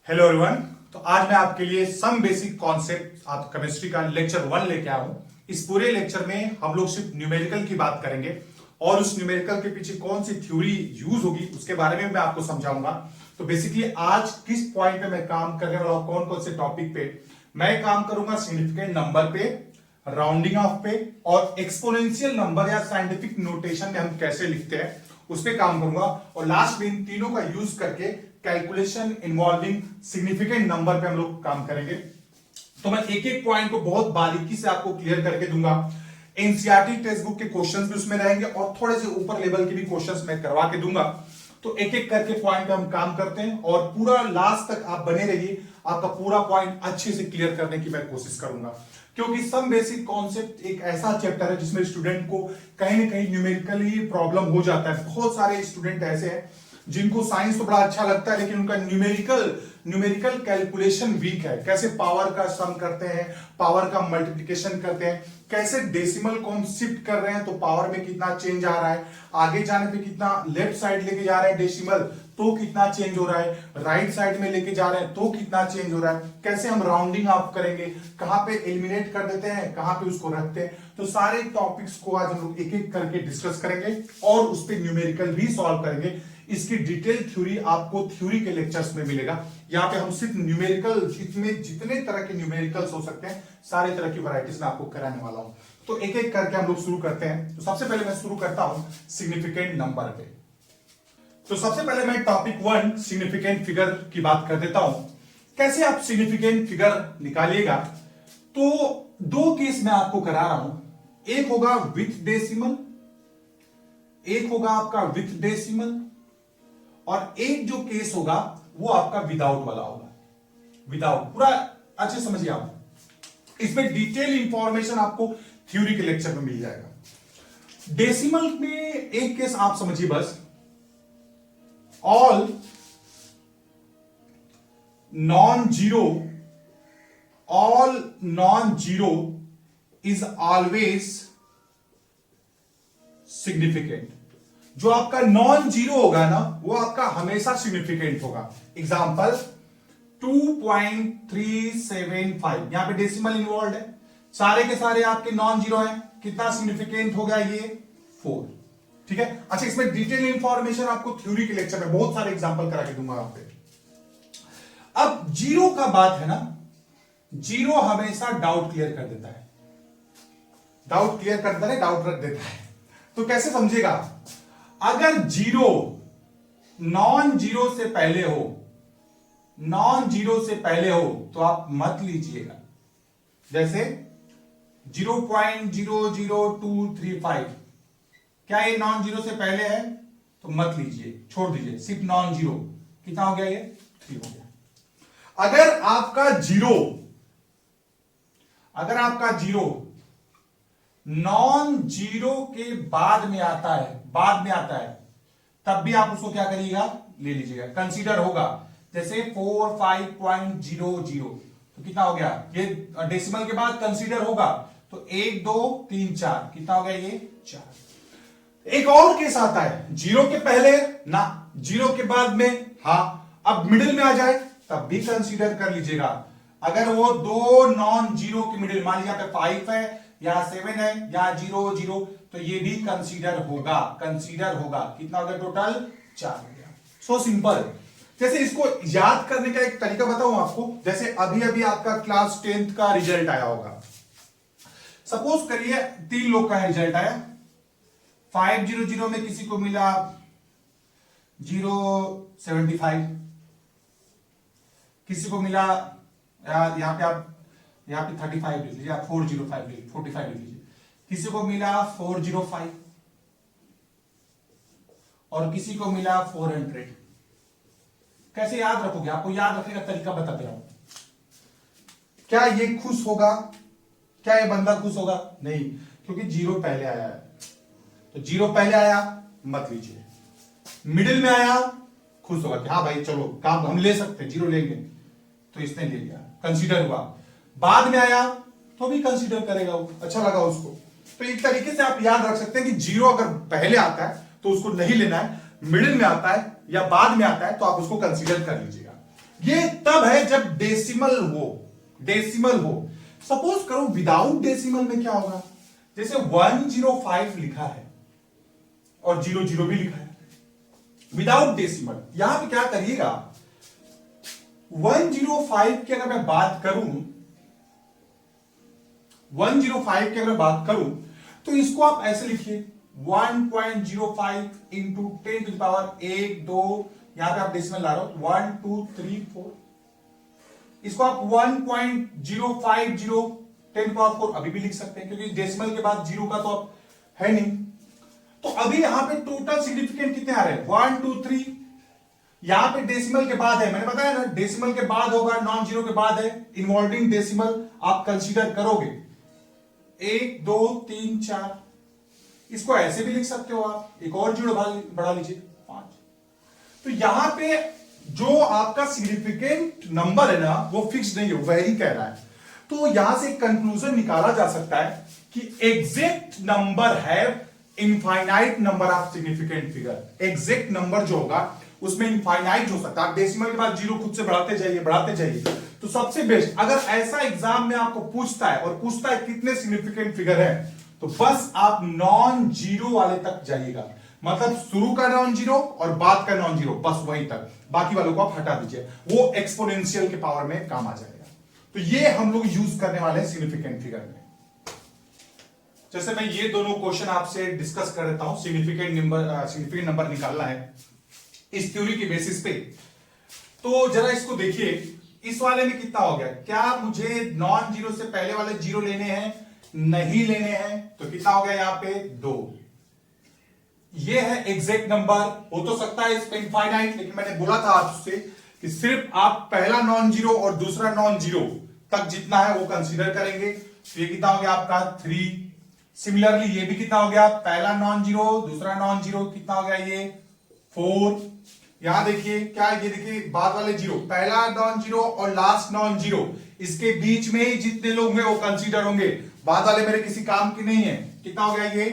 Hello everyone. तो आज मैं आपके लिए सम बेसिक कॉन्सेप्ट आप केमिस्ट्री का लेक्चर 1 लेके आया हूं। इस पूरे लेक्चर में हम लोग सिर्फ न्यूमेरिकल की बात करेंगे और उस न्यूमेरिकल के पीछे कौन सी थ्योरी यूज होगी उसके बारे में मैं आपको समझाऊंगा। तो बेसिकली आज किस पॉइंट पे मैं काम करने वाला हूं, कौन कौन से टॉपिक पे मैं काम करूंगा, सिग्निफिकेंट नंबर पे, राउंडिंग ऑफ पे और एक्सपोनेंशियल नंबर या साइंटिफिक नोटेशन में हम कैसे लिखते हैं उस पे काम करूंगा। और लास्ट में इन तीनों का यूज करके कैलकुलेशन इन्वॉल्विंग सिग्निफिकेंट नंबर पे हम लोग काम करेंगे। तो मैं एक एक पॉइंट को बहुत बारीकी से आपको क्लियर करके दूंगा। एनसीईआरटी टेक्स्ट बुक के क्वेश्चंस भी उसमें रहेंगे और थोड़े से ऊपर लेवल के भी क्वेश्चंस मैं करवा के दूंगा। तो एक एक करके पॉइंट पे हम काम करते हैं और पूरा लास्ट तक आप बने रहिए। आपका पूरा पॉइंट अच्छे से क्लियर करने की मैं कोशिश करूंगा, क्योंकि सम बेसिक कॉन्सेप्ट एक ऐसा चैप्टर है जिसमें स्टूडेंट को कहीं ना कहीं न्यूमेरिकली प्रॉब्लम हो जाता है। बहुत सारे स्टूडेंट ऐसे हैं जिनको साइंस तो बड़ा अच्छा लगता है लेकिन उनका न्यूमेरिकल कैलकुलेशन वीक है। कैसे पावर का सम करते हैं, पावर का मल्टीप्लिकेशन करते हैं, कैसे डेसिमल को हम शिफ्ट कर रहे हैं तो पावर में कितना चेंज आ रहा है, आगे जाने पे कितना लेफ्ट साइड लेके जा रहे हैं डेसिमल तो कितना चेंज हो रहा है, राइट साइड में लेके जा रहे हैं तो कितना चेंज हो रहा है, कैसे हम राउंडिंग ऑफ करेंगे, कहां पे एलिमिनेट कर देते हैं, कहां पे उसको रखते हैं। तो सारे टॉपिक्स को आज हम लोग एक एक करके डिस्कस करेंगे और उस पर न्यूमेरिकल भी सॉल्व करेंगे। इसकी डिटेल थ्योरी आपको थ्योरी के लेक्चर्स में मिलेगा। यहाँ पे हम सिर्फ न्यूमेरिकल, इसमें जितने तरह के न्यूमेरिकल्स हो सकते हैं सारे तरह की वैरायटीज में आपको कराने वाला हूं। तो एक एक करके हम लोग शुरू करते हैं। तो सबसे पहले मैं शुरू करता हूं सिग्निफिकेंट नंबर पे। तो सबसे पहले मैं टॉपिक 1 सिग्निफिकेंट फिगर की बात कर देता हूं। कैसे आप सिग्निफिकेंट फिगर निकालिएगा। तो दो केस मैं आपको करा रहा हूं, एक होगा विथ डेसिमल, एक होगा आपका विथ डेसिमल और एक जो केस होगा वो आपका विदाउट वाला होगा। विदाउट पूरा अच्छे समझिए आप, इसमें डिटेल इंफॉर्मेशन आपको थ्योरी के लेक्चर में मिल जाएगा। डेसिमल में एक केस आप समझिए बस, all non zero is always significant. जो आपका नॉन जीरो होगा ना वो आपका हमेशा सिग्निफिकेंट होगा। एग्जांपल 2.375, यहां पे डेसिमल इन्वॉल्व है, सारे के सारे आपके नॉन जीरो हैं, कितना सिग्निफिकेंट हो गया ये 4। ठीक है। अच्छा, इसमें डिटेल इंफॉर्मेशन आपको थ्योरी के लेक्चर में बहुत सारे एग्जांपल करा के दूंगा यहां पे। अब जीरो का बात है ना, जीरो हमेशा डाउट क्लियर कर देता है, डाउट क्लियर करता है, डाउट रख देता है। तो कैसे समझेगा, अगर जीरो नॉन जीरो से पहले हो, नॉन जीरो से पहले हो तो आप मत लीजिएगा। जैसे 0.00235, क्या ये नॉन जीरो से पहले है तो मत लीजिए, छोड़ दीजिए, सिर्फ नॉन जीरो। कितना हो गया ये 3 हो गया। अगर आपका जीरो नॉन जीरो के बाद में आता है, तब भी आप उसको क्या करिएगा, ले लीजिएगा, कंसीडर होगा। जैसे 45.00 तो कितना हो गया, ये डेसिमल के बाद कंसीडर होगा तो 1 2 3 4, कितना हो गया ये 4। एक और केस आता है, जीरो के पहले ना, जीरो के बाद में हाँ, अब मिडिल में आ जाए तब भी कंसीडर कर लीजिएगा। अगर वो दो नॉन जीरो के मिडिल, मान लीजिए यहाँ पे 5 है या 7 है या 0 0, तो ये भी कंसीडर होगा। कितना हो गया टोटल 4 हो गया। So simple. जैसे इसको याद करने का एक तरीका बताऊं आपको, जैसे अभी आपका क्लास 10th का रिजल्ट आया होगा। सपोज करिए 3 लोग का रिजल्ट आया, 500 में किसी को मिला 075, किसी को मिला यहां पे 35 लिख लीजिए, आप 405 लिख 45 लिख लीजिए, किसी को मिला 405 और किसी को मिला 400। कैसे याद रखोगे, आपको याद रखने का तरीका बताते रहा हूं। क्या ये खुश होगा, क्या ये बंदा खुश होगा, नहीं, क्योंकि जीरो पहले आया है। तो जीरो पहले आया मत लीजिए, मिडिल में आया खुश होगा कि हाँ भाई चलो काम हम ले सकते हैं, जीरो लेंगे, तो इसने ले लिया, कंसीडर हुआ। बाद में आया तो भी कंसीडर करेगा, वो अच्छा लगा उसको। तो एक तरीके से आप याद रख सकते हैं कि जीरो अगर पहले आता है तो उसको नहीं लेना है, मिडिल में आता है या बाद में आता है तो आप उसको कंसीडर कर लीजिएगा। ये तब है जब डेसिमल हो, डेसिमल हो। सपोज करो विदाउट डेसिमल में क्या होगा, जैसे 105 लिखा है और 00 भी लिखा है विदाउट डेसिमल। यहां पे क्या करिएगा, 105 की अगर मैं बात करूं, 105 की अगर बात करूं तो इसको आप ऐसे लिखिए 1.05 इंटू 10 टू द पावर 1 2, यहां पे आप डेसिमल ला रहे हो 1 2 3 4, इसको आप 1.050 10 पावर 4 अभी भी लिख सकते हैं क्योंकि डेसिमल के बाद जीरो का तो अब है नहीं। तो अभी यहां पे टोटल सिग्निफिकेंट कितने आ रहे हैं 1 2 3, यहां पे डेसिमल के बाद है, मैंने बताया ना डेसिमल के बाद होगा, नॉन जीरो के बाद है, इन्वॉल्विंग डेसिमल आप कंसीडर करोगे 1 2 3 4, इसको ऐसे भी लिख सकते हो आप, एक और जीरो बढ़ा लीजिए 5। तो यहां पे जो आपका सिग्निफिकेंट नंबर है ना वो फिक्स नहीं है, वही कह रहा है। तो यहां से कंक्लूजन निकाला जा सकता है कि एग्जैक्ट नंबर है infinite number of significant figure. Exact number जो होगा उसमें इनफाइनाइट हो सकता है, आप डेसिमल के बाद जीरो खुद से बढ़ाते जाइए बढ़ाते जाइए। तो सबसे बेस्ट अगर ऐसा एग्जाम में आपको पूछता है और पूछता है कितने सिग्निफिकेंट फिगर है, तो बस आप नॉन जीरो वाले तक जाइएगा, मतलब शुरू का नॉन जीरो और बाद का नॉन जीरो, बस वहीं तक, बाकी वालों को आप हटा दीजिए, वो एक्सपोनेंशियल के पावर में काम आ जाएगा। तो ये हम लोग यूज करने वाले हैं सिग्निफिकेंट फिगर में। जैसे मैं ये दोनों क्वेश्चन आपसे डिस्कस कर देता हूं, सिग्निफिकेंट नंबर निकालना है इस थ्योरी के बेसिस पे। तो जरा इसको देखिए, इस वाले में कितना हो गया, क्या मुझे नॉन जीरो से पहले वाले जीरो लेने हैं, नहीं लेने हैं, तो कितना हो गया यहां पे 2। ये है एग्जैक्ट नंबर, हो तो सकता है इसमें इनफाइनाइट, लेकिन मैंने बोला था आपसे कि सिर्फ आप पहला नॉन जीरो और दूसरा नॉन जीरो तक जितना है वो कंसीडर करेंगे। तो ये कितना हो गया आपका 3। सिमिलरली ये भी कितना हो गया, पहला नॉन जीरो दूसरा नॉन जीरो, कितना हो गया ये 4। यहां देखिए क्या, ये देखिए बाद वाले जीरो, पहला नॉन जीरो और लास्ट नॉन जीरो, इसके बीच में ही जितने लोग हैं वो कंसीडर होंगे, बाद वाले मेरे किसी काम की नहीं है। कितना हो गया ये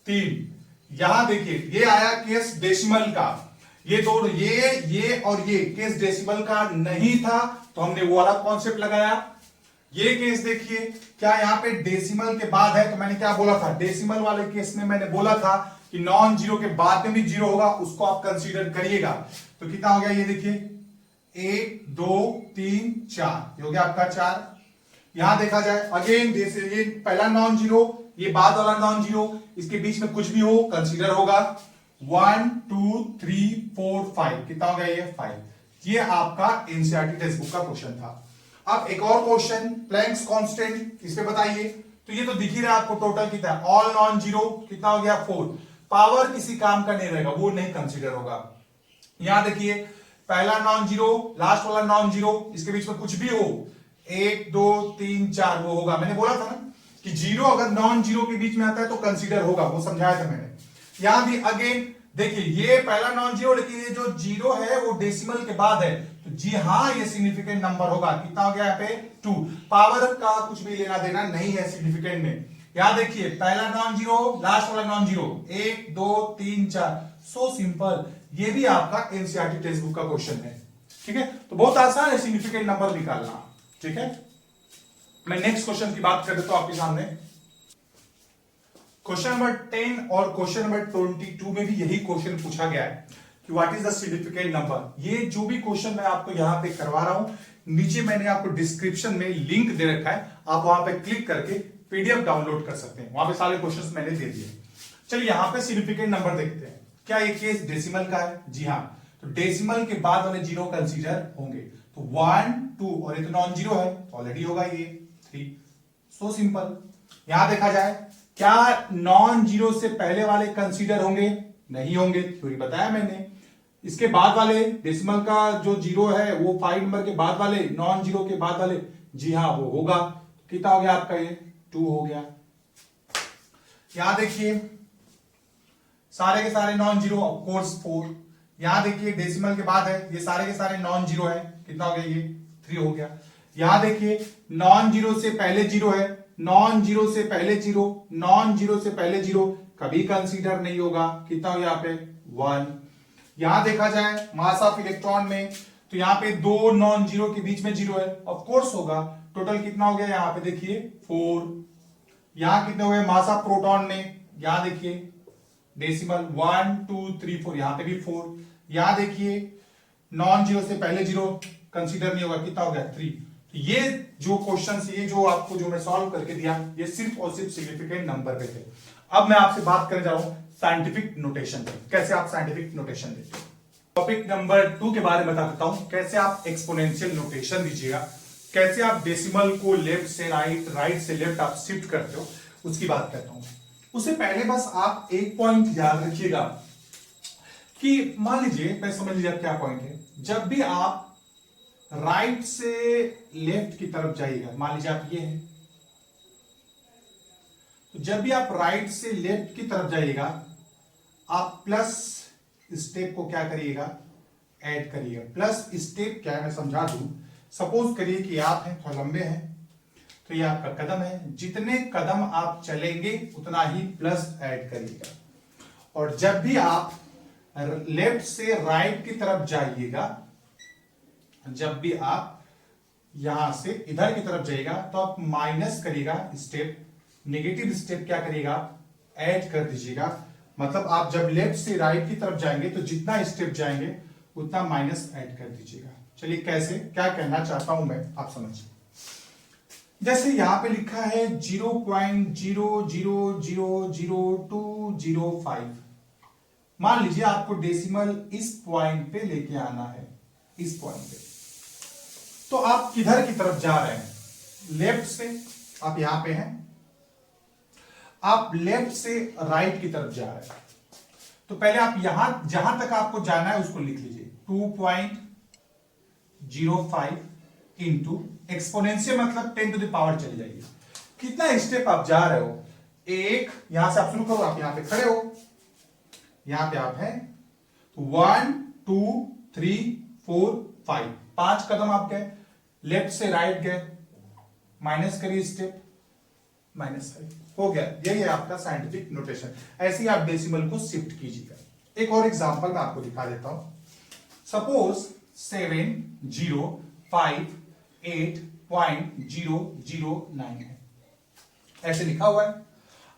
3। यहां देखिए ये आया केस डेसिमल का, ये दोनों ये और ये केस डेसिमल का नहीं था, तो हमने वो वाला कॉन्सेप्ट लगाया। ये केस देखिए क्या यहां पे डेसिमल के बाद है, तो मैंने क्या बोला था, डेसिमल वाले केस में मैंने बोला था कि नॉन जीरो के बाद में भी जीरो होगा, उसको आप कंसीडर करिएगा। तो कितना हो गया ये देखिए 1 2 3 4, हो गया आपका 4। यहां देखा जाए अगेन, जैसे ये पहला नॉन जीरो, ये बाद वाला नॉन जीरो, इसके बीच में कुछ भी हो कंसीडर होगा। 1 2 3 4 5, कितना हो गया ये 5। ये आपका एनसीईआरटी टेक्स्ट बुक का क्वेश्चन था। अब एक और क्वेश्चन, प्लैंक्स कांस्टेंट, इस पे बताइए। तो ये तो दिख ही रहा है आपको, टोटल कितना है, ऑल नॉन जीरो, कितना हो गया 4। पावर किसी काम का नहीं रहेगा, वो नहीं कंसीडर होगा। यहां देखिए पहला नॉन जीरो लास्ट वाला नॉन जीरो, इसके बीच में कुछ भी हो, 1 2 3 4 वो होगा। मैंने बोला था ना कि जीरो अगर नॉन जीरो के बीच में आता है तो कंसीडर होगा, वो समझाया था मैंने। यहां भी अगेन देखिए ये पहला नॉन जीरो, लेकिन ये जो जीरो है वो डेसिमल के बाद है, तो जी हां ये सिग्निफिकेंट नंबर होगा। कितना हो गया यहाँ पे 2। पावर का कुछ भी लेना देना नहीं है सिग्निफिकेंट में। यहां देखिए पहला नॉन जीरो लास्ट वाला नॉन जीरो, 1 2 3 4, सो सिंपल। ये भी आपका एनसीईआरटी टेक्स्ट बुक का क्वेश्चन है, ठीक है। तो बहुत आसान है सिग्निफिकेंट नंबर निकालना, ठीक है। मैं नेक्स्ट क्वेश्चन की बात कर देता हूं आपके सामने। क्वेश्चन नंबर 10 और क्वेश्चन नंबर 22 में भी यही क्वेश्चन पूछा गया है कि what is the significant number. ये जो भी क्वेश्चन मैं आपको यहां पे करवा रहा हूं, नीचे मैंने आपको डिस्क्रिप्शन में लिंक दे रखा है, आप वहां पे क्लिक करके पीडीएफ डाउनलोड कर सकते हैं, वहां पे सारे क्वेश्चंस मैंने दे दिए। चलिए यहां पे सिग्निफिकेंट नंबर देखते हैं। क्या ये केस डेसिमल का है? जी हां, तो डेसिमल के बाद वाले जीरो कंसीडर होंगे, तो 1 2 और ये तो नॉन जीरो है, ऑलरेडी होगा ये 3, सो सिंपल। यहां देखा जाए क्या नॉन जीरो से पहले वाले कंसीडर होंगे? नहीं होंगे, थ्योरी बताया मैंने। इसके बाद वाले डेसिमल का जो जीरो है वो 5 नंबर के बाद वाले, नॉन जीरो के बाद वाले, जी हां वो होगा। कितना हो गया आपका ये 2 हो गया। यहां देखिए सारे के सारे नॉन जीरो, ऑफ कोर्स 4। यहां देखिए डेसिमल के बाद है, ये सारे के सारे नॉन जीरो है, कितना हो गया ये 3 हो गया। यहां देखिए नॉन जीरो से पहले जीरो है, नॉन जीरो से पहले जीरो, नॉन जीरो से पहले जीरो कभी कंसीडर नहीं होगा, कितना हो यहाँ पे 1। यहां देखा जाए मास ऑफ इलेक्ट्रॉन में तो यहाँ पे दो नॉन जीरो के बीच में जीरो है, ऑफ कोर्स होगा। टोटल कितना हो गया यहाँ पे देखिए 4। यहाँ कितने हो गए मास ऑफ प्रोटॉन में, यहाँ देखिए डेसिमल 1 2 3 4, यहाँ पे भी 4। यहाँ देखिए नॉन जीरो से पहले जीरो कंसीडर नहीं होगा, कितना हो गया 3। तो ये जो क्वेश्चन, ये जो आपको जो मैं सॉल्व करके दिया, ये सिर्फ और सिर्फ सिग्निफिकेंट नंबर पे थे। अब मैं आपसे बात करने जा रहा हूं साइंटिफिक नोटेशन पे, कैसे आप साइंटिफिक नोटेशन देते हो। टॉपिक नंबर 2 के बारे में बता देता हूं, कैसे आप एक्सपोनेंशियल नोटेशन दीजिएगा, कैसे आप डेसिमल को लेफ्ट से राइट, राइट से लेफ्ट आप शिफ्ट करते हो, उसकी बात करता हूं। उससे पहले बस आप एक पॉइंट याद रखिएगा कि मान लीजिए, मैं समझ लीजिए क्या पॉइंट है, जब भी आप राइट से लेफ्ट की तरफ जाइएगा, मान लीजिए आप ये है, तो जब भी आप राइट से लेफ्ट की तरफ जाइएगा, आप प्लस स्टेप को क्या करिएगा, ऐड करिएगा। प्लस स्टेप क्या है मैं समझा दूं। सपोज करिए कि आप हैं थोड़ा लंबे हैं, तो ये आपका कदम है, जितने कदम आप चलेंगे उतना ही प्लस ऐड करिएगा। और जब भी आप लेफ्ट से राइट की तरफ जाइएगा, जब भी आप यहां से इधर की तरफ जाइएगा, तो आप माइनस करिएगा स्टेप, नेगेटिव स्टेप क्या करिएगा, ऐड कर दीजिएगा। मतलब आप जब लेफ्ट से राइट की तरफ जाएंगे तो जितना स्टेप जाएंगे उतना माइनस ऐड कर दीजिएगा। चलिए कैसे, क्या कहना चाहता हूं मैं, आप समझिए। जैसे यहां पे लिखा है 0.00000205, मान लीजिए आपको डेसिमल इस पॉइंट पे लेके आना है, इस पॉइंट पे। तो आप किधर की तरफ जा रहे हैं, लेफ्ट से, आप यहां पे हैं, आप लेफ्ट से राइट की तरफ जा रहे हैं। तो पहले आप यहां जहां तक आपको जाना है उसको लिख लीजिए, 2.05 इंटू एक्सपोनेंशियल मतलब 10 टू द पावर चली जाइए। कितना स्टेप आप जा रहे हो, एक, यहां से आप शुरू करो, आप यहां पे खड़े हो, यहां पे आप हैं, 1 2 3 4 5, 5 कदम आप गए, लेफ्ट से राइट गए, माइनस करिए स्टेप, माइनस करिए, हो गया। यही है आपका साइंटिफिक नोटेशन। ऐसे ही आप डेसिमल को शिफ्ट कीजिएगा। एक और एग्जांपल मैं आपको दिखा देता हूं। सपोज 70588.009 है, ऐसे लिखा हुआ है।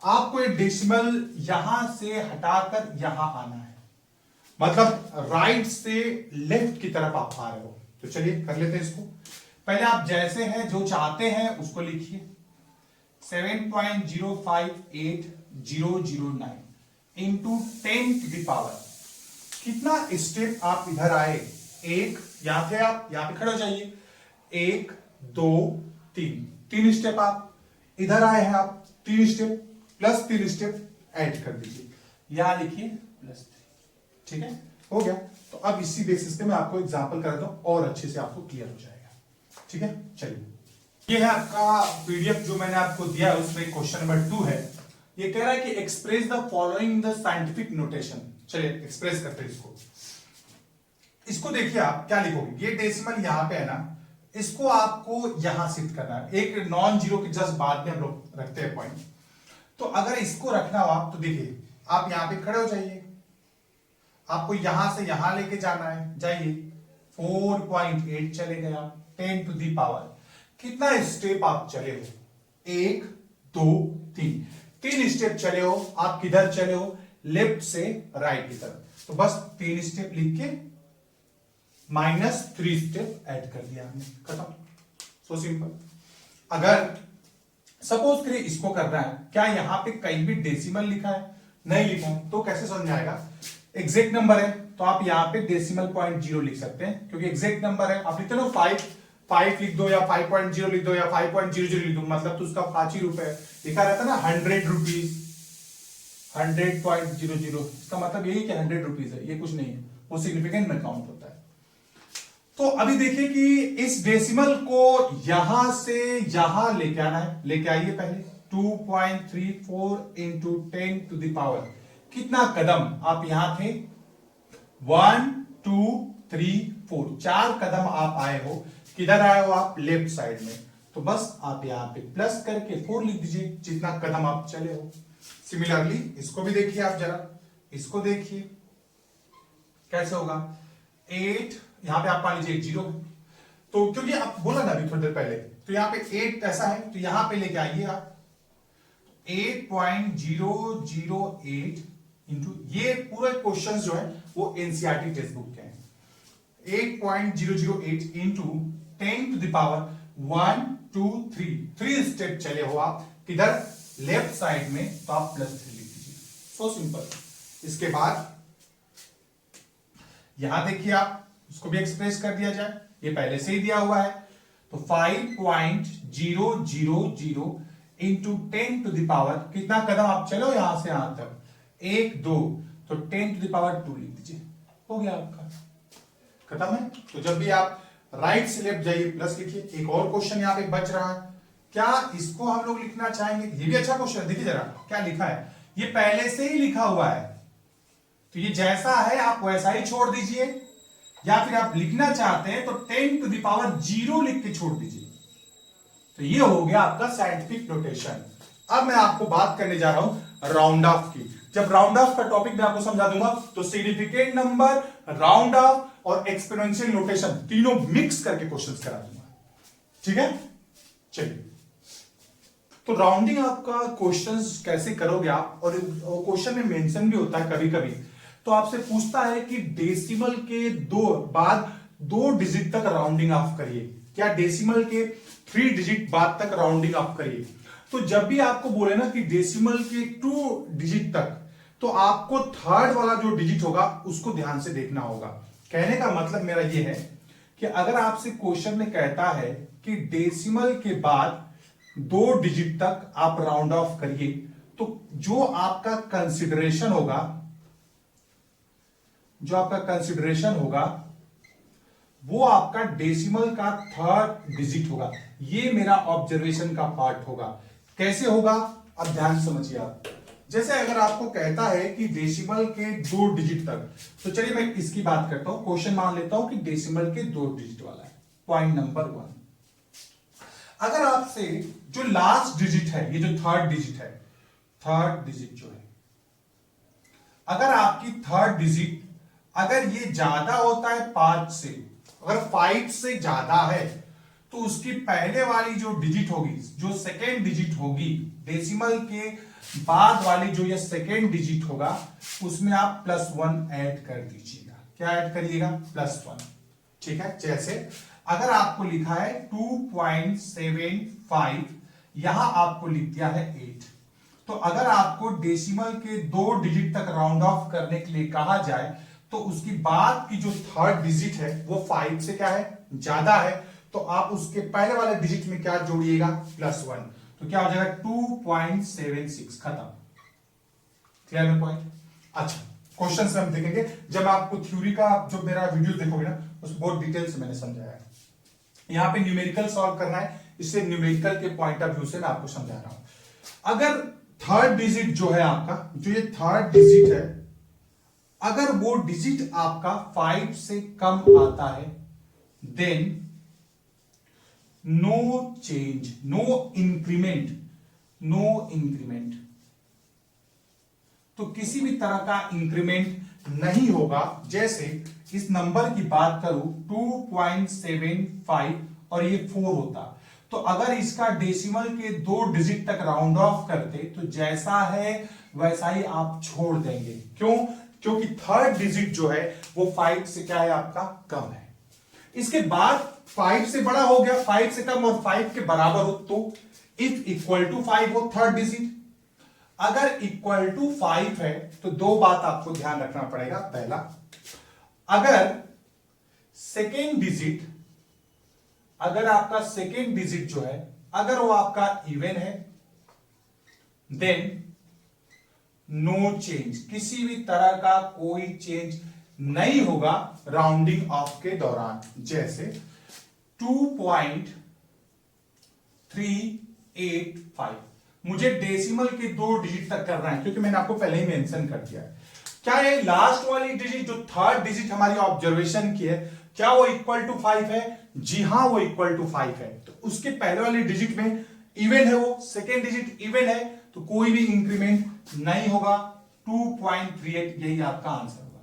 आपको एक डेसिमल यहां से हटाकर यहां आना है, मतलब राइट से लेफ्ट की तरफ आप आ रहे हो। तो चलिए कर लेते हैं इसको। पहले आप जैसे हैं, जो चाहते हैं उसको लिखिए, 7.058009 इंटू 10 टू द पावर। कितना स्टेप आप इधर आए, एक, यहां थे आप, यहां पे खड़े हो जाइए, 1 2 3, 3 स्टेप आप इधर आए हैं, आप 3 स्टेप प्लस 3 स्टेप ऐड कर दीजिए, यहां लिखिए प्लस 3। ठीक है, हो गया। तो अब इसी बेसिस पे मैं आपको एग्जांपल कर दूं और अच्छे से आपको क्लियर हो जाएगा। ठीक है, चलिए, ये है आपका पीडीएफ जो मैंने आपको दिया है, उसमें क्वेश्चन नंबर 2 है। ये कह रहा है कि express the following the scientific notation. चलिए एक्सप्रेस करते हैं इसको। इसको देखिए आप क्या लिखोगे, ये डेसिमल यहां पे है ना, इसको आपको यहां शिफ्ट करना है, एक नॉन जीरो के जस्ट बाद में हम लोग रखते हैं पॉइंट। तो अगर इसको रखना हो आप, तो देखिए आप यहां पे खड़े हो जाइए, आपको यहां से यहां लेके जाना है, जाइए, 4.8 चले गए आप, 10 टू दी पावर। कितना स्टेप आप चले हो, 1 2 3, 3 स्टेप चले हो। आप किधर चले हो, लेफ्ट से राइट की तरफ। तो बस 3 स्टेप लिख के -3 स्टेप ऐड कर दिया हमने, खत्म। So simple. अगर सपोज करिए इसको करना है, क्या यहां पे कहीं भी डेसिमल लिखा है, नहीं लिखा है, तो कैसे समझ आएगा। एग्जैक्ट नंबर है तो आप यहां पे डेसिमल पॉइंट 0 लिख सकते हैं, क्योंकि एग्जैक्ट नंबर है। आप लिखते हो 5 लिख दो या 5.0 लिख दो या 5.00 लिख दो, मतलब तो उसका 5 ही रुपए लिखा रहता है ना, 100 रुपीज, 100.00, इसका मतलब यही कि 100 रुपीज है, ये कुछ नहीं है, वो सिग्निफिकेंट में काउंट होता है। तो अभी देखिए कि इस डेसिमल को यहां से यहां लेके आना है, लेके आइए पहले 2.34 इंटू 10 टू द पावर। कितना कदम आप यहां थे, 1 2 3 4, 4 कदम आप आए हो। किधर आए हो आप, लेफ्ट साइड में। तो बस आप यहां पे प्लस करके 4 लिख दीजिए, जितना कदम आप चले हो। सिमिलरली इसको भी देखिए आप जरा, इसको देखिए कैसे होगा, 8 यहां पे आप मान लीजिए 0, तो क्योंकि आप बोला ना अभी थोड़ी देर पहले, तो यहां पे 8 ऐसा है, तो यहां पे लेके आइए आप 8.008 इंटू, ये पूरे क्वेश्चन जो है वो एनसीईआरटी टेक्स्ट बुक के हैं, 8.008 into 10 to the power 1 2 3, 3 step चले हो आप किधर, लेफ्ट साइड में, तो आप +3 लिख दीजिए, सो सिंपल। इसके बाद यहां देखिए आप उसको भी एक्सप्रेस कर दिया जाए, ये पहले से ही दिया हुआ है, तो 5.000 इंटू 10 टू द पावर, कितना कदम आप चलो यहां से यहां तक, 1 2, तो 10 टू द पावर 2 लिख दीजिए, हो गया आपका, खत्म है। तो जब भी आप राइट से लेफ्ट जाइए प्लस लिखिए। एक और क्वेश्चन यहां पे बच रहा है, क्या इसको हम लोग लिखना चाहेंगे, ये भी अच्छा क्वेश्चन है, देखिए जरा क्या लिखा है, ये पहले से ही लिखा हुआ है, तो ये जैसा है आप वैसा ही छोड़ दीजिए, या फिर आप लिखना चाहते हैं तो 10 टू द पावर 0 लिख के छोड़ दीजिए। तो ये हो गया आपका साइंटिफिक नोटेशन। अब मैं आपको बात करने जा रहा हूं राउंड ऑफ की। जब राउंड ऑफ का टॉपिक मैं आपको समझा दूंगा तो सिग्निफिकेंट नंबर, राउंड ऑफ और एक्सपोनेंशियल नोटेशन तीनों मिक्स करके क्वेश्चंस करा दूंगा, ठीक है। चलिए, तो राउंडिंग आपका क्वेश्चंस कैसे करोगे आप, और क्वेश्चन में मेंशन भी होता है कभी कभी, तो आपसे पूछता है कि डेसिमल के बाद 2 डिजिट तक राउंडिंग ऑफ करिए, क्या डेसिमल के 3 डिजिट बाद तक राउंडिंग ऑफ करिए। तो जब भी आपको बोले ना कि डेसिमल के 2 डिजिट तक, तो आपको थर्ड वाला जो डिजिट होगा उसको ध्यान से देखना होगा। कहने का मतलब मेरा ये है कि अगर आपसे क्वेश्चन में कहता है कि डेसिमल के बाद 2 डिजिट तक आप राउंड ऑफ करिए, तो जो आपका कंसिडरेशन होगा वो आपका डेसिमल का 3rd डिजिट होगा। ये मेरा ऑब्जर्वेशन का पार्ट होगा। कैसे होगा, अब ध्यान समझिए आप। जैसे अगर आपको कहता है कि डेसिमल के 2 डिजिट तक, तो चलिए मैं इसकी बात करता हूं, क्वेश्चन मान लेता हूं कि डेसिमल के 2 डिजिट वाला है, पॉइंट नंबर 1। अगर आपसे जो लास्ट डिजिट है, ये जो 3rd डिजिट है, 3rd डिजिट जो है, अगर आपकी 3rd डिजिट अगर ये ज्यादा होता है 5 से, अगर 5 से ज्यादा है, तो उसकी पहले वाली जो डिजिट होगी, जो सेकेंड डिजिट होगी, डेसिमल के बाद वाली जो ये सेकेंड डिजिट होगा, उसमें आप +1 ऐड कर दीजिएगा। क्या ऐड करिएगा, +1, ठीक है। जैसे अगर आपको लिखा है 2.75, यहां आपको लिख दिया है 8, तो अगर आपको डेसिमल के 2 डिजिट तक राउंड ऑफ करने के लिए कहा जाए, तो उसकी बाद की जो 3rd डिजिट है वो 5 से क्या है, ज्यादा है, तो आप उसके पहले वाले डिजिट में क्या जोड़िएगा, +1, तो क्या हो जाएगा 2.76, खत्म। क्लियर है पॉइंट। अच्छा, क्वेश्चन से हम देखेंगे जब आपको थ्योरी का जो मेरा वीडियो देखोगे ना, उसमें बहुत डिटेल से मैंने समझाया है। यहां पे न्यूमेरिकल सॉल्व करना है, इससे न्यूमेरिकल के पॉइंट ऑफ व्यू से मैं आपको समझा रहा हूं। अगर 3rd डिजिट जो है आपका, जो ये 3rd डिजिट है, अगर वो डिजिट आपका 5 से कम आता है, then no change, no increment, तो किसी भी तरह का इंक्रीमेंट नहीं होगा। जैसे इस नंबर की बात करूं 2.75 और ये 4 होता, तो अगर इसका डेसिमल के 2 डिजिट तक राउंड ऑफ करते, तो जैसा है वैसा ही आप छोड़ देंगे। क्यों, क्योंकि 3rd डिजिट जो है वो 5 से क्या है, आपका कम है। इसके बाद 5 से बड़ा हो गया, 5 से कम और 5 के बराबर हो, तो इफ इक्वल टू 5 हो 3rd डिजिट। अगर इक्वल टू 5 है तो 2 बात आपको ध्यान रखना पड़ेगा। पहला, अगर सेकेंड डिजिट, अगर आपका सेकेंड डिजिट जो है, अगर वो आपका इवन है, देन नो चेंज, किसी भी तरह का कोई चेंज नहीं होगा राउंडिंग ऑफ के दौरान। जैसे 2.385, मुझे डेसिमल के 2 डिजिट तक करना है, क्योंकि मैंने आपको पहले ही मेंशन कर दिया है। क्या ये लास्ट वाली डिजिट, जो 3rd डिजिट हमारी ऑब्जर्वेशन की है, क्या वो इक्वल टू 5 है? जी हां, वो इक्वल टू 5 है। तो उसके पहले वाली डिजिट में इवन है, वो सेकेंड डिजिट इवन है, तो कोई भी इंक्रीमेंट नहीं होगा। 2.38 यही आपका आंसर होगा।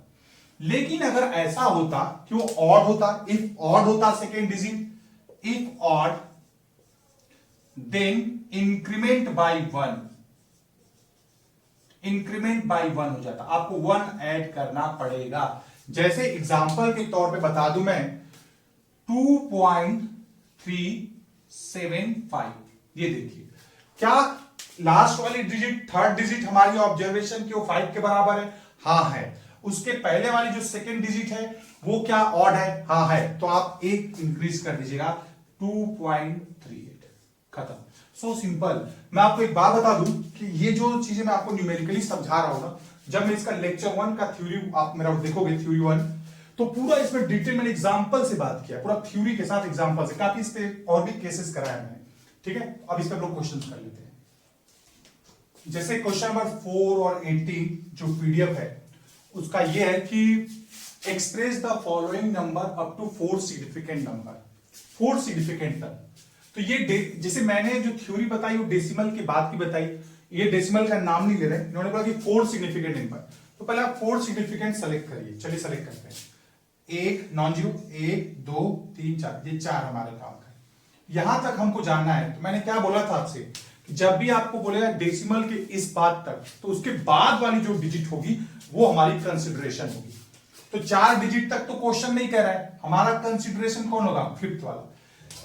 लेकिन अगर ऐसा होता कि वो ऑड होता, इफ ऑड होता second digit, if odd then increment by one, increment by one हो जाता, आपको वन ऐड करना पड़ेगा। जैसे एग्जांपल के तौर पे बता दूं मैं 2.375, ये देखिए क्या लास्ट वाली डिजिट थर्ड डिजिट हमारी ऑब्जर्वेशन की वो 5 के बराबर है, हाँ है। उसके पहले वाली जो सेकेंड डिजिट है वो क्या ऑड है, हाँ है। तो आप एक इंक्रीज कर दीजिएगा 2.38, खत्म। So simple. मैं आपको एक बात बता दूं कि ये जो चीजें मैं आपको न्यूमेरिकली समझा रहा हूं ना, जब मैं इसका लेक्चर 1 का थ्योरी आप मेरा देखोगे थ्योरी 1, तो पूरा इसमें डिटेल मैंने एग्जांपल से बात किया, पूरा थ्योरी के साथ एग्जांपल से, काफी इस पे और भी केसेस कराए मैंने, ठीक है। अब इस पे हम लोग क्वेश्चंस कर लेते हैं। जैसे क्वेश्चन नंबर 4 और 18 जो पीडीएफ है उसका ये है कि express the following number up to 4 significant number, 4 significant तक। तो ये जैसे मैंने जो थ्योरी बताई वो डेसिमल के बाद की बताई, ये डेसिमल का नाम नहीं ले रहे, इन्होंने बोला कि 4 सिग्निफिकेंट नंबर। तो पहले आप 4 सिग्निफिकेंट सेलेक्ट करिए, चलिए सेलेक्ट करते हैं। एक नॉन जीरो, 1 2 3 4, ये 4 हमारे काम का है। यहां तक हमको जानना है। तो मैंने क्या बोला था आपसे कि जब भी आपको बोलेगा डेसिमल के इस बात तक, तो उसके बाद वाली जो डिजिट होगी वो हमारी कंसिडरेशन होगी। तो 4 डिजिट तक तो क्वेश्चन नहीं कह रहा है, हमारा कंसिडरेशन कौन होगा, फिफ्थ वाला।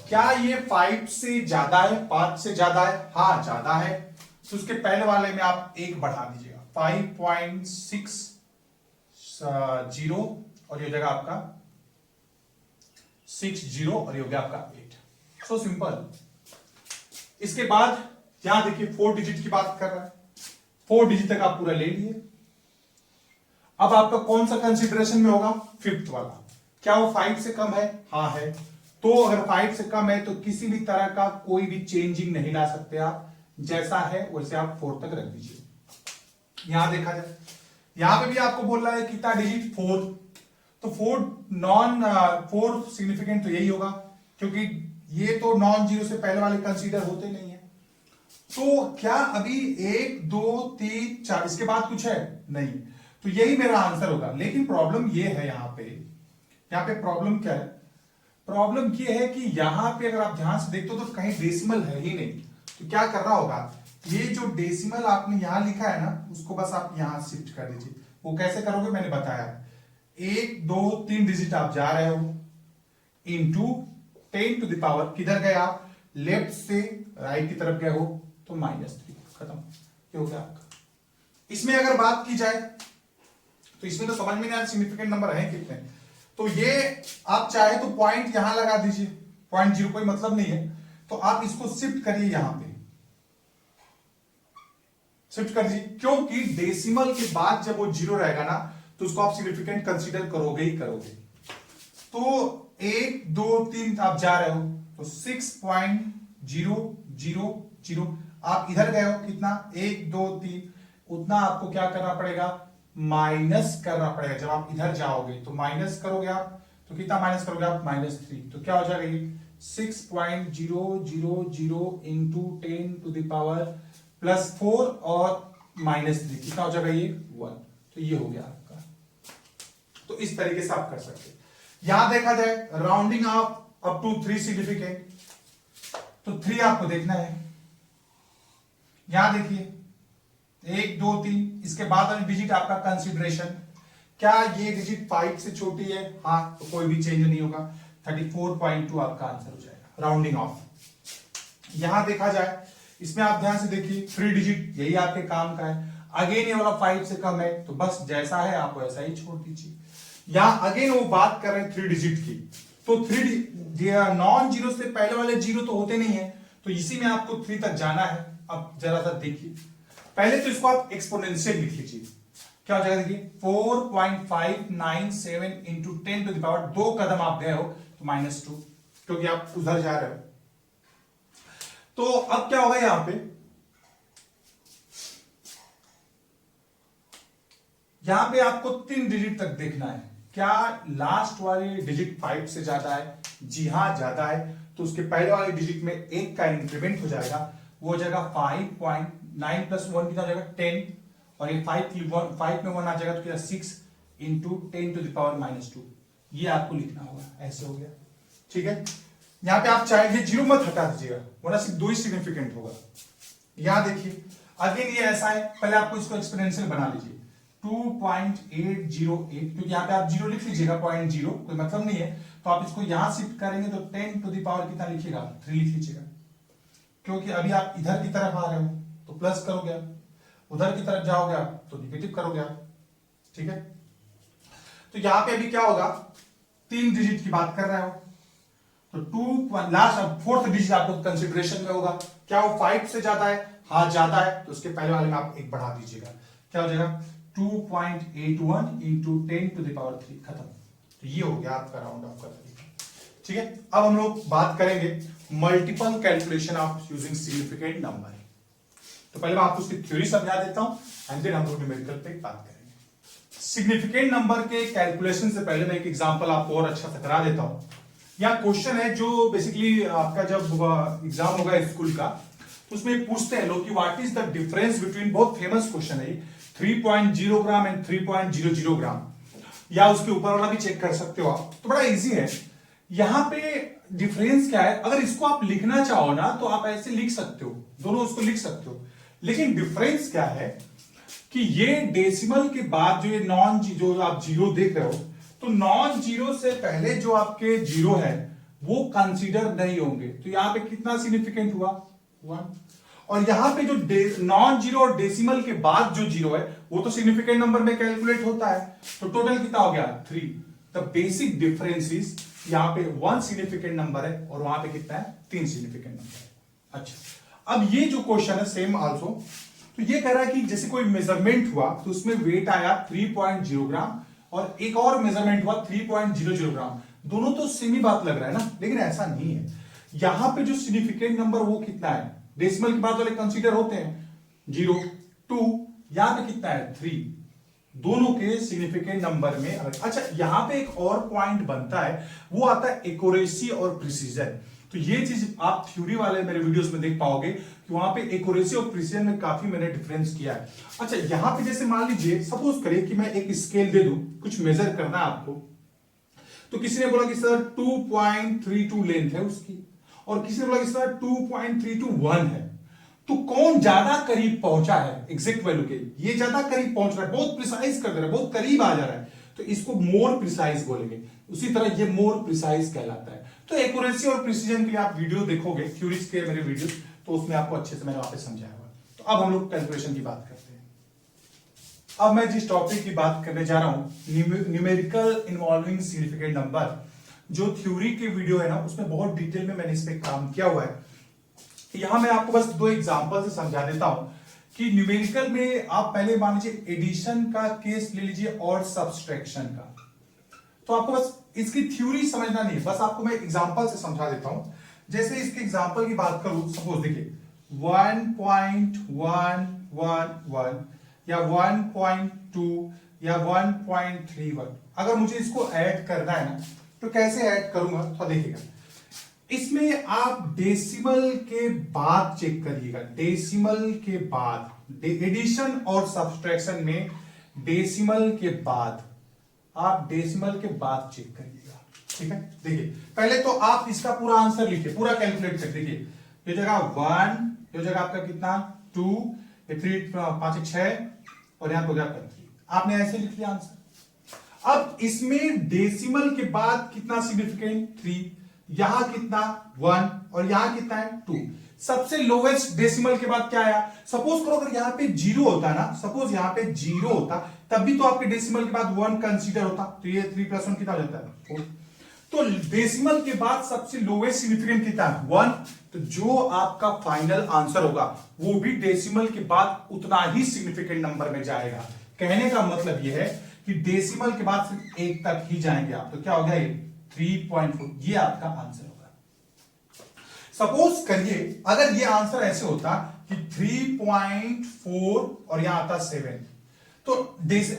क्या ये 5 से ज्यादा है, 5 से ज्यादा है, हाँ ज्यादा है, तो उसके पहले वाले में आप 1 बढ़ा दीजिएगा, 5.60 और ये हो जाएगा आपका 60 और ये हो गया आपका 8। So simple. इसके बाद यहां देखिए 4 डिजिट की बात कर रहा है, 4 डिजिट तक आप पूरा ले लिए। अब आपका कौन सा कंसिडरेशन में होगा, फिफ्थ वाला। क्या वो 5 से कम है, हाँ है। तो अगर 5 से कम है तो किसी भी तरह का कोई भी चेंजिंग नहीं ला सकते आप, जैसा है वैसे आप 4 तक रख दीजिए। यहां देखा जाए, यहां पे भी आपको बोल रहा है कितना डिजिट, 4। तो 4 सिग्निफिकेंट तो यही होगा, क्योंकि ये तो नॉन जीरो से पहले वाले कंसीडर होते नहीं है। तो क्या अभी 1 2 3 4 इसके बाद कुछ है, नहीं। तो यही मेरा आंसर होगा। लेकिन प्रॉब्लम ये है यहाँ पे प्रॉब्लम क्या है, प्रॉब्लम ये है कि यहां पे अगर आप ध्यान से देखते हो तो कहीं डेसिमल है ही नहीं। तो क्या करना होगा, ये जो डेसिमल आपने यहां लिखा है ना, उसको बस आप यहां शिफ्ट कर दीजिए। वो कैसे करोगे मैंने बताया, 1 2 3 डिजिट आप जा रहे हो इंटू 10 टू द पावर, किधर गए आप, लेफ्ट से राइट की तरफ गए हो, तो -3, खत्म। ये हो गया आपका। इसमें अगर बात की जाए तो इसमें तो समझ में नहीं आ रहा सिग्निफिकेंट नंबर है कितने। तो ये आप चाहे तो पॉइंट यहां लगा दीजिए, 0.0 कोई मतलब नहीं है। तो आप इसको शिफ्ट करिए, यहां पे शिफ्ट कर दीजिए, क्योंकि डेसिमल के बाद जब वो 0 रहेगा ना, तो उसको आप सिग्निफिकेंट कंसीडर करोगे ही करोगे। तो 1 2 3 आप जा रहे हो तो 6.000, आप इधर गए हो कितना, 1 2 3, उतना आपको क्या करना पड़ेगा, माइनस करना पड़ेगा। जब आप इधर जाओगे तो माइनस करोगे आप, तो कितना माइनस करोगे आप, -3। तो क्या हो जाएगा ये 6.000 इंटू 10 टू द पावर +4 और -3, कितना हो जाएगा ये 1। तो ये हो गया आपका। तो इस तरीके से आप कर सकते हैं। यहां देखा जाए rounding off up to 3 significant, तो 3 आपको देखना है। यहां देखिए 1 2 3, इसके बाद वाली डिजिट आपका कंसिडरेशन, क्या ये डिजिट 5 से छोटी है, हाँ, तो कोई भी चेंज नहीं होगा, 34.2 आपका आंसर हो जाएगा राउंडिंग ऑफ। यहां देखा जाए, इसमें आप ध्यान से देखिए 3 डिजिट यही आपके काम का है। अगेन ये वाला 5 से कम है, तो बस जैसा है आप वैसा ही छोड़ दीजिए। यहां अगेन वो बात कर रहे हैं 3 डिजिट की, तो 3 नॉन जीरो से पहले वाले 0 तो होते नहीं है, तो इसी में आपको 3 तक जाना है। अब जरा सा देखिए, पहले तो इसको आप एक्सपोनेंशियल लिख लीजिए। क्या हो जाएगा देखिए, 4.597 इंटू 10 टू द पावर, 2 कदम आप गए हो तो -2, क्योंकि आप उधर जा रहे हो। तो अब क्या होगा, यहां पे आपको 3 डिजिट तक देखना है। क्या लास्ट वाली डिजिट 5 से ज्यादा है, जी हां ज्यादा है, तो उसके पहले वाले डिजिट में 1 का इंक्रीमेंट हो जाएगा, वो हो जाएगा 5.9 + 1 कितना हो जाएगा 10, और ये 5 में 1 आ जाएगा तो क्या 6 इंटू 10 टू द पावर -2, ये आपको लिखना होगा, ऐसे हो गया। ठीक है, यहां पे आप चाहे ये जीरो मत हटा दीजिएगा वरना सिर्फ 2 ही सिग्निफिकेंट होगा। यहां देखिए अगेन ये ऐसा है, पहले आपको इसको एक्सपोनेंशियल बना लीजिए 2.808, क्योंकि यहां पे आप जीरो लिख लीजिएगा 0.0, कोई मतलब नहीं है, तो आप इसको यहां शिफ्ट करेंगे तो 10 टू द पावर कितना लिखिएगा 3 लिख लीजिएगा, क्योंकि अभी आप इधर की तरफ आ रहे हो तो प्लस करोगे आप, उधर की तरफ जाओगे आप तो निगेटिव करोगे आप। ठीक है, तो यहां पे अभी क्या होगा, 3 डिजिट की बात कर रहे हो तो 2 लास्ट 4th डिजिट आपको कंसिडरेशन में होगा, क्या वो 5 से ज्यादा है, हाँ ज्यादा है, तो उसके पहले वाले में आप एक बढ़ा दीजिएगा, क्या हो जाएगा 2.81 इंटू 10 टू द पावर 3, खत्म। तो ये हो गया आपका राउंड ऑफ का तरीका। ठीक है, अब हम लोग बात करेंगे multiple calculation of using significant number. तो पहले मैं आपको उसकी थ्योरी समझा देता हूं एंड देन हम लोग न्यूमेरिकल पे बात करेंगे। सिग्निफिकेंट नंबर के कैलकुलेशन से पहले मैं एक एग्जांपल आपको और अच्छा से करा देता हूं। यहाँ क्वेश्चन है जो बेसिकली आपका जब एग्जाम होगा स्कूल का तो उसमें पूछते हैं लोग कि what is the difference between, बहुत फेमस क्वेश्चन है 3.0 ग्राम एंड 3.00 ग्राम, या उसके ऊपर वाला भी चेक कर सकते हो आप, तो बड़ा इजी है। यहां पे डिफरेंस क्या है, अगर इसको आप लिखना चाहो ना तो आप ऐसे लिख सकते हो, दोनों उसको लिख सकते हो, लेकिन डिफरेंस क्या है कि ये डेसिमल के बाद जो ये नॉन जो आप जीरो देख रहे हो, तो नॉन जीरो से पहले जो आपके जीरो है वो कंसीडर नहीं होंगे, तो यहां पे कितना सिग्निफिकेंट हुआ 1, और यहां पे जो नॉन जीरो और डेसिमल के बाद जो जीरो है वो तो सिग्निफिकेंट नंबर में कैलकुलेट होता है, तो टोटल कितना हो गया 3। द बेसिक डिफरेंस इज यहां पे 1 सिग्निफिकेंट नंबर है और वहां पे कितना है 3 सिग्निफिकेंट नंबर है। अच्छा, अब ये जो क्वेश्चन है सेम आल्सो, तो ये कह रहा है कि जैसे कोई मेजरमेंट हुआ तो उसमें वेट आया 3.0 ग्राम और एक और मेजरमेंट हुआ 3.00 ग्राम, दोनों तो सेम ही बात लग रहा है ना, लेकिन ऐसा नहीं है। यहां पे जो सिग्निफिकेंट नंबर वो कितना है, डेसिमल के बाद वाले कंसीडर होते हैं 0, 2, यहां पे कितना है 3, दोनों के सिग्निफिकेंट नंबर में अच्छा यहां पे एक और पॉइंट बनता है, वो आता है एक्यूरेसी और प्रिसीजन। तो ये चीज आप थ्योरी वाले मेरे वीडियोस में देख पाओगे कि वहां पे एक्यूरेसी और प्रिसीजन में काफी मैंने डिफरेंस किया है। अच्छा, यहां पे जैसे मान लीजिए सपोज करिए कि मैं एक स्केल दे दूं, कुछ मेजर करना है आपको, तो किसी ने बोला कि सर 2.32 लेंथ है उसकी, और किसी ने बोला कि सर 2.321 है, तो कौन ज्यादा करीब पहुंचा है एग्जैक्ट वैल्यू के, ये ज्यादा करीब पहुंच रहा है, बहुत प्रिसाइज कर दे रहा है, बहुत करीब आ जा रहा है, तो इसको मोर प्रिसाइज बोलेंगे। उसी तरह ये मोर प्रिसाइज कहलाता है। तो एक्यूरेसी और प्रिसीजन के लिए आप वीडियो देखोगे थ्योरीज के मेरे वीडियो, तो उसमें आपको अच्छे से मैंने वापस समझाया हुआ। तो अब हम लोग कैलकुलेशन की बात करते हैं। अब मैं जिस टॉपिक की बात करने जा रहा हूं न्यूमेरिकल इन्वॉल्विंग सिग्निफिकेंट नंबर, जो थ्योरी के वीडियो है ना उसमें बहुत डिटेल में मैंने इस पे काम किया हुआ है। यहां मैं आपको बस 2 एग्जांपल से समझा देता हूं कि न्यूमेरिकल में आप पहले मान लीजिए एडिशन का केस ले लीजिए और सब्सट्रैक्शन का, तो आपको बस इसकी थ्योरी समझना नहीं है, बस आपको मैं एग्जांपल से समझा देता हूं। जैसे इसके एग्जांपल की बात करूं, सपोज देखिए 1.111 या 1.2 या 1.31, अगर मुझे इसको ऐड करना है ना तो कैसे ऐड करूंगा, तो देखिएगा इसमें आप डेसिमल के बाद चेक करिएगा, डेसिमल के बाद एडिशन और सब्सट्रैक्शन में डेसिमल के बाद आप डेसिमल के बाद चेक करिएगा। ठीक है, देखिए पहले तो आप इसका पूरा आंसर लिखिए, पूरा कैलकुलेट कर देखिए, ये जगह 1, ये जगह आपका कितना 2, ये 3 5 6 और यहां पे हो गया 3, आपने ऐसे लिख लिया आंसर। अब इसमें डेसिमल के बाद कितना सिग्निफिकेंट 3, यहां कितना 1 और यहां कितना है 2, सबसे लोवेस्ट डेसिमल के बाद क्या आया। सपोज करो अगर यहां पे 0 होता ना, सपोज यहां पे 0 होता तब भी तो आपके डेसिमल के बाद 1 कंसीडर होता, तो ये 3 + 1 कितना हो जाता है 4। तो डेसिमल के बाद सबसे लोवेस्ट सिग्निफिकेंट कितना है 1, तो जो आपका फाइनल आंसर होगा वो भी डेसिमल के बाद उतना ही सिग्निफिकेंट नंबर में जाएगा। कहने का मतलब यह है कि डेसिमल के बाद सिर्फ 1 तक ही जाएंगे आप, तो क्या हो गया ये 3.4, ये आपका आंसर होगा। सपोज करिए अगर ये आंसर ऐसे होता कि 3.4 और यहां आता 7, तो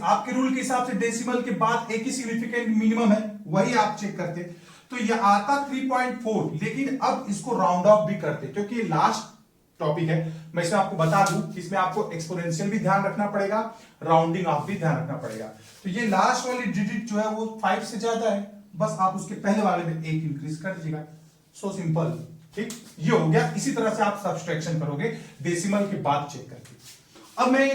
आपके रूल के हिसाब से डेसिमल के बाद एक ही सिग्निफिकेंट मिनिमम है, वही आप चेक करते, तो ये आता 3.4, लेकिन अब इसको राउंड ऑफ भी करते क्योंकि लास्ट टॉपिक है। मैं इसमें आपको बता दूं कि इसमें आपको एक्सपोनेंशियल भी ध्यान रखना पड़ेगा, राउंडिंग ऑफ भी ध्यान रखना पड़ेगा। तो ये लास्ट वाली डिजिट जो है वो 5 से ज्यादा है, बस आप उसके पहले वाले में 1 इंक्रीज कर दीजिएगा। सो सिंपल, ठीक, ये हो गया। इसी तरह से आप सब्सट्रैक्शन करोगे डेसिमल के बाद चेक करके। अब मैं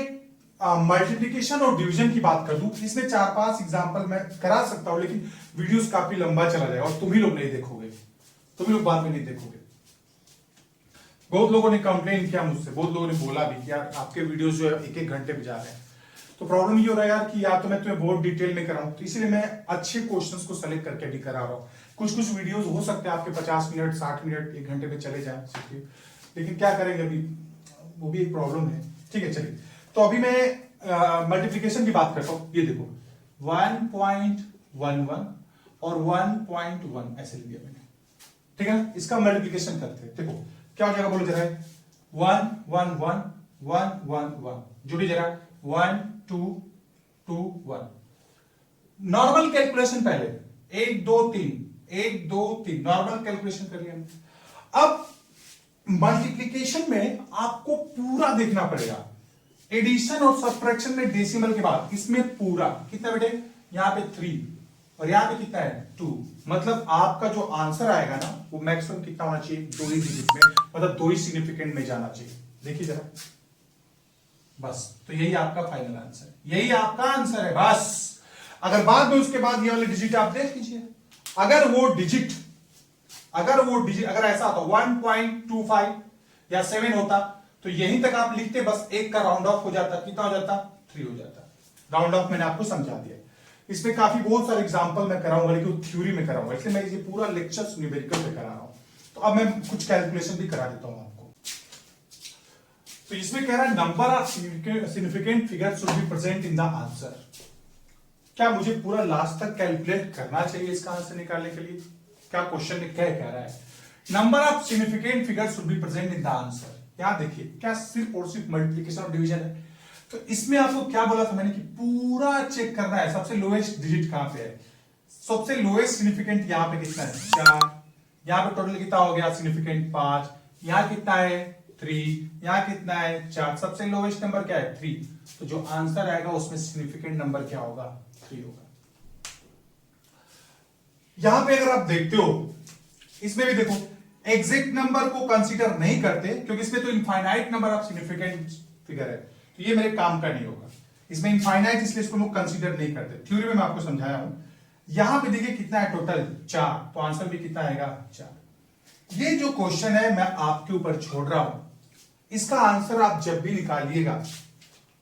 मल्टीप्लिकेशन और डिवीजन की बात कर दूं, इसमें 4-5 एग्जांपल मैं करा सकता हूं, लेकिन वीडियोस काफी लंबा चला जाएगा और तुम ही लोग नहीं देखोगे, तुम ही लोग बाद में नहीं देखोगे। बहुत लोगों ने कंप्लेन किया मुझसे, बहुत लोगों ने बोला भी कि यार आपके वीडियोस जो है 1-1 घंटे में जा रहे हैं। तो प्रॉब्लम ये हो रहा है यार कि या तो मैं तुम्हें बहुत डिटेल में कराऊं, तो इसलिए मैं अच्छे क्वेश्चंस को सेलेक्ट करके भी करा रहा हूं। कुछ वीडियोस हो सकते हैं आपके 50 मिनट 60 मिनट 1 घंटे में चले जाए, लेकिन क्या करेंगे अभी, वो भी एक प्रॉब्लम है। ठीक है, चलिए। तो अभी मैं मल्टीप्लीकेशन की बात करता हूं। ये देखो 1.11 और 1.1 ऐसे लिया मैंने, ठीक है। इसका मल्टीप्लीकेशन करते हैं। देखो क्या हो जाएगा, बोलो जरा। 1 1 1 1 1 1 जुड़ी जरा, 1 2 2 1। नॉर्मल कैलकुलेशन पहले 1 2 3 1 2 3 नॉर्मल कैलकुलेशन कर लिया। अब मल्टीप्लीकेशन में आपको पूरा देखना पड़ेगा। एडिशन और सब्ट्रैक्शन में डेसिमल के बाद इसमें पूरा कितना बेटे, यहां पे 3 और यहां पे कितना है 2। मतलब आपका जो आंसर आएगा ना वो मैक्सिमम कितना होना चाहिए, 2 ही डिजिट में, मतलब 2 ही सिग्निफिकेंट में जाना चाहिए। देखिए जरा, बस। तो यही आपका फाइनल आंसर, यही आपका आंसर है, बस। अगर बाद में उसके बाद ये वाले डिजिट आप देख लीजिए, अगर वो डिजिट अगर ऐसा होता 1.25 या 7 होता तो यहीं तक आप लिखते, बस 1 का राउंड ऑफ हो जाता, कितना हो जाता, 3 हो जाता। राउंड ऑफ मैंने आपको समझा दिया। इसमें काफी बहुत सारे एग्जांपल मैं कराऊंगा, लेकिन थ्योरी में कराऊंगा, इसलिए मैं ये पूरा लेक्चर न्यूमेरिकल पे करा रहा हूं। तो अब मैं कुछ कैलकुलेशन भी करा देता हूं आपको। तो इसमें कह रहा है number of significant figure should be present in the answer. क्या मुझे पूरा लास्ट तक कैलकुलेट करना चाहिए इसका आंसर निकालने के लिए? क्या क्वेश्चन में क्या कह रहा है, number of significant figure should be present in the answer. यहां देखिए, क्या सिर्फ और सिर्फ मल्टीप्लिकेशन और डिवीजन है? तो इसमें आपको क्या बोला था मैंने कि पूरा चेक करना है, सबसे लोएस्ट डिजिट कहां पे है, सबसे लोएस्ट सिग्निफिकेंट यहां पे कितना है 4, यहां पे टोटल कितना हो गया सिग्निफिकेंट 5, यहां कितना है 3, यहां कितना है 4, सबसे लोएस्ट नंबर क्या है 3। तो जो आंसर आएगा उसमें सिग्निफिकेंट नंबर क्या होगा, 3 होगा। यहां पे अगर आप देखते हो, इसमें भी देखो एग्जैक्ट नंबर को कंसीडर नहीं करते, क्योंकि इसमें तो infinite number of significant figure है, तो ये मेरे काम का नहीं होगा। इसमें इनफाइनाइट, इसलिए इसको लोग कंसीडर नहीं करते। थ्योरी में मैं आपको समझाया हूं। यहां पे देखिए कितना है टोटल 4, तो आंसर भी कितना आएगा 4। ये जो क्वेश्चन है मैं आपके ऊपर छोड़ रहा हूं, इसका आंसर आप जब भी निकालिएगा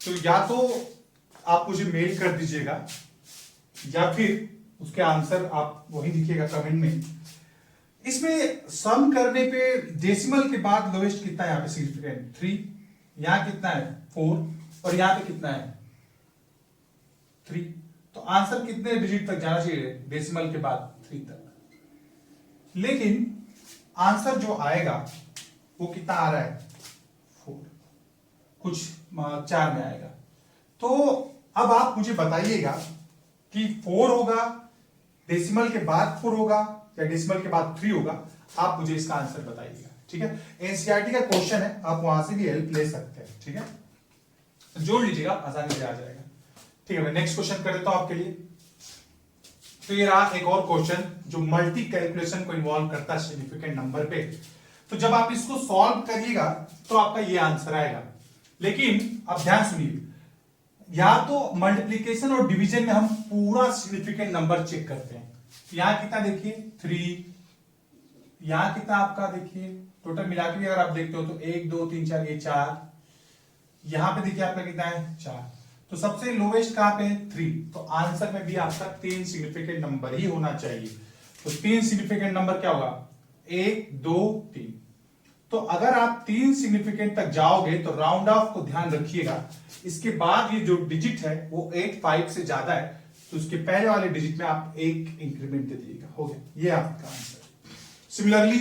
तो या तो आप मुझे मेल कर दीजिएगा या फिर उसके आंसर आप वही लिखिएगा कमेंट में। इसमें सम करने पे डेसिमल के बाद लोएस्ट कितना है, यहां पे सिग्निफिकेंट 3, यहां कितना है 4 और यहां पे कितना है 3। तो आंसर कितने डिजिट तक जाना चाहिए डेसिमल के बाद, 3 तक। लेकिन आंसर जो आएगा वो कितना आ रहा है 4, कुछ 4 में आएगा। तो अब आप मुझे बताइएगा कि 4 होगा, डेसिमल के बाद 4 होगा या डेसिमल के बाद 3 होगा। आप मुझे इसका आंसर बताइएगा, ठीक है। एनसीईआरटी का क्वेश्चन है, आप वहां से भी हेल्प ले सकते हैं, ठीक है। जोड़ लीजिएगा, आसानी से आ जाएगा, ठीक है। मैं नेक्स्ट क्वेश्चन कर देता हूं आपके लिए। तो ये रहा एक और क्वेश्चन जो मल्टी कैलकुलेशन को इन्वॉल्व करता है सिग्निफिकेंट नंबर पे। तो जब आप इसको सॉल्व करिएगा तो आपका ये आंसर आएगा। लेकिन अब ध्यान सुनिए, या तो मल्टीप्लीकेशन और डिवीजन में हम पूरा सिग्निफिकेंट नंबर चेक करते हैं। यहां कितना देखिए 3, यहां कितना आपका देखिए टोटल मिला के भी अगर आप देखते हो तो 1 2 3 4, ये 4, यहां पे देखिए आपका कितना है 4। तो सबसे लोएस्ट कहां पे 3, तो आंसर में भी आपका 3 सिग्निफिकेंट नंबर ही होना चाहिए। तो 3 सिग्निफिकेंट नंबर क्या होगा 1 2 3। तो अगर आप 3 सिग्निफिकेंट तक जाओगे तो राउंड ऑफ को ध्यान रखिएगा, इसके बाद ये जो डिजिट है वो 8 5 से ज्यादा है, तो उसके पहले वाले डिजिट में आप 1 इंक्रीमेंट दे दीजिएगा, हो गया ये आपका आंसर। सिमिलरली